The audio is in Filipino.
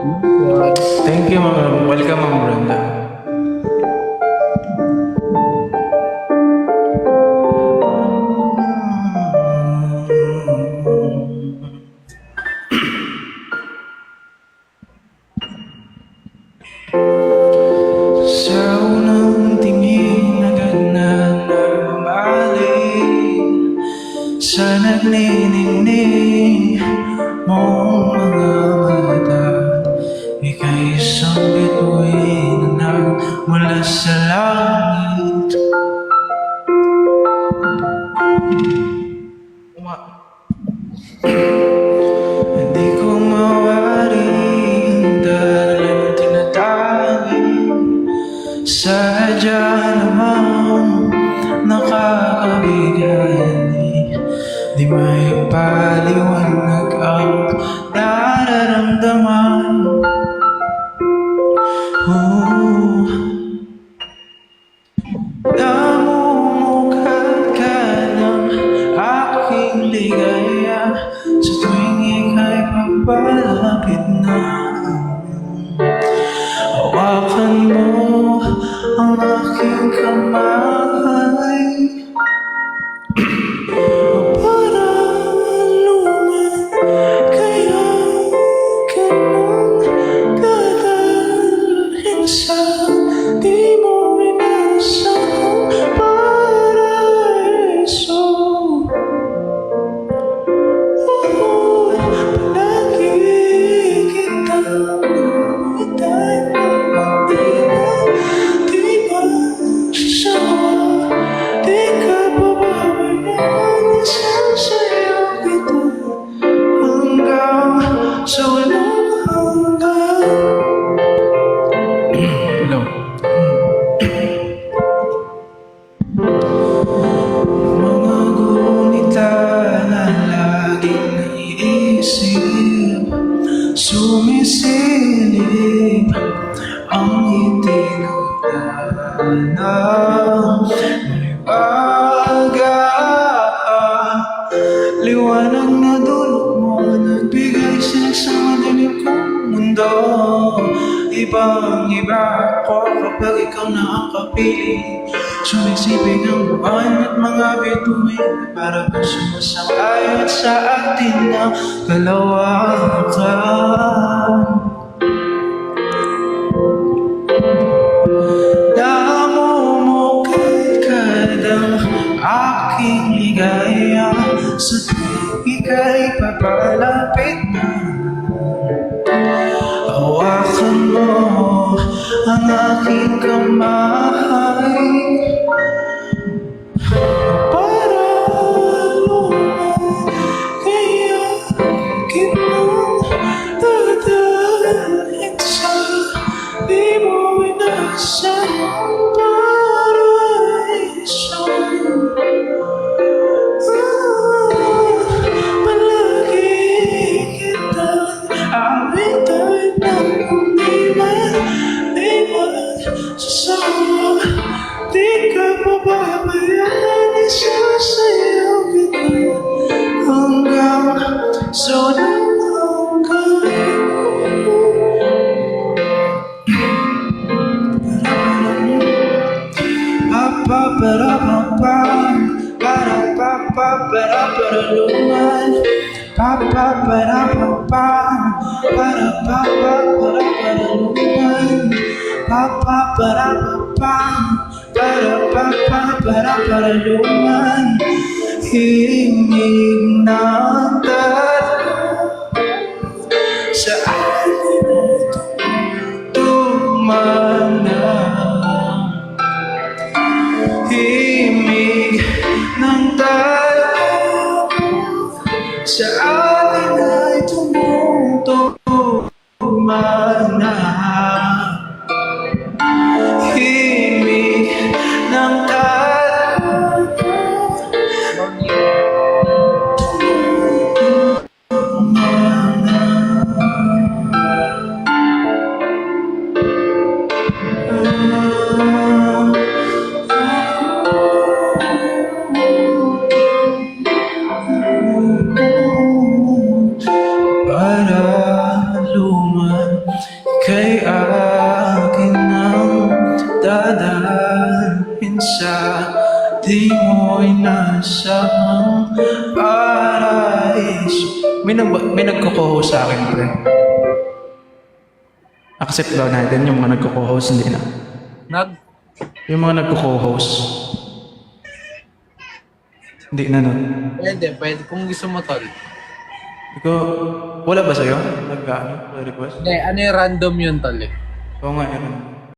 Thank you, Ma'am. Welcome, Ma'am Brenda. Sa unang tingin agad na nabalik sa nagniningning mong mga mata. Ika'y isang bituin na nagmula sa langit. Hindi ko mawaring dalang tinatangin. Sadya namang nakakabigay. Di may paliwanag ang nararamdaman. Namumukad ka ng aking ligaya sa tuwing ika'y papalapit na. Hawakan mo ang aking kamay. Parang luman, kaya ka nang dadalhin sa di mo inasahang paraiso. Palagi kitang itay ng di masasawa. Di ka pababayaan, isasayaw kita hanggang sa walang hanggan. Hello. Mga gunita na laging naiisip, sumisilip ang ngiti ng tanang maliwaga. Liwanag na dulot mo, nagbigay sa madilim kong mundo. Ibang-iba ako kapag ikaw na ang kapiling. Sumisiping ang buwan at mga bituin para ba sumasang-ayon sa atin ng kalawakan. Namumukad ka ng aking ligaya sa tuwing ika'y papalapit na. Hawakan mo ang aking kamay. Parang luman, kaya kitang dadalhin sa di mo inasahang paraiso. Palagi kitang awitan ng di masasawa. Di ka pababayaan, isasayaw kita hanggang sa walang hanggan. Pa-pa-pa-ra-pa-pam, para-pa-pa-para-para-luman. Pa-pa-pa-ra-pa-pam, para-pa-pa-para-para-luman. Pa-pa-pa-ra-pa-pam, para-pa-pa-para-para-luman. Himig ng dalawa sa atin tumana. Himig ng dalawa sa atin ay tumutugmana. Himig ng dalawa di mo'y nasa paraiso. May nagko-co-host sa akin, pre. Accept daw natin yung mga nagko-co-host, hindi na. Yung mga nagko-co-host. Hindi na, no? Pwede. Kung gusto mo, tol. Ikaw, wala ba sa'yo? Nag-request? Hindi, ano yung random yun, tol eh. Oo nga, yun.